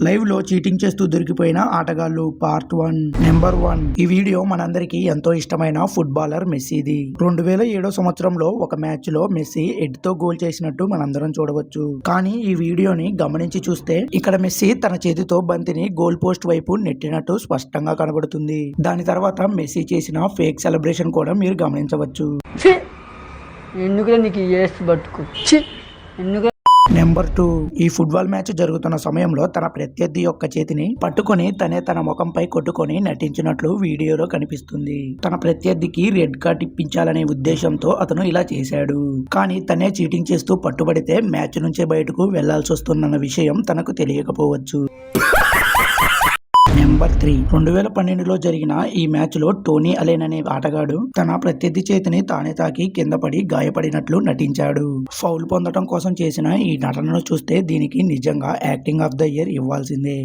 Live లో cheating చేస్తూ దొరికిపోయిన ఆటగాళ్లు పార్ట్ 1 నెంబర్ 1. ఈ వీడియో మనందరికీ ఎంతో ఇష్టమైన ఫుట్బాలర్ మెస్సీది. 2007 సంవత్సరంలో ఒక మ్యాచ్ లో మెస్సీ హెడ్ తో గోల్ చేసినట్టు మనందరం చూడవచ్చు. కానీ ఈ వీడియోని గమనించి చూస్తే ఇక్కడ మెస్సీ తన చేతితో బంతిని గోల్ పోస్ట్ వైపు నెట్టినట్టు స్పష్టంగా కనబడుతుంది. దాని తర్వాత మెస్సీ చేసిన ఫేక్ సెలబ్రేషన్ కూడా మీరు గమనించవచ్చు. నెంబర్ 2. ఈ ఫుట్బాల్ మ్యాచ్ జరుగుతున్న సమయంలో తన ప్రత్యర్థి యొక్క చేతిని పట్టుకొని తన ముఖంపై కొట్టుకొని నటించినట్లు వీడియోలో కనిపిస్తుంది. తన ప్రత్యర్థికి రెడ్ కార్డ్ ఇప్పించాలనే ఉద్దేశంతో అతను ఇలా చేశాడు. కానీ తనే చీటింగ్ చేస్తూ పట్టుబడితే మ్యాచ్ నుంచే బయటకు వెళ్లాల్సి వస్తుందన్న విషయం తనకు తెలియకపోవచ్చు. నెంబర్ 3. 2012లో జరిగిన ఈ మ్యాచ్ లో టోనీ అలెన్ అనే ఆటగాడు తన ప్రత్యర్థి చేతిని తానే తాకి కింద పడి గాయపడినట్లు నటించాడు. ఫౌల్ పొందడం కోసం చేసిన ఈ నటనను చూస్తే దీనికి నిజంగా యాక్టింగ్ ఆఫ్ ద ఇయర్ ఇవ్వాల్సిందే.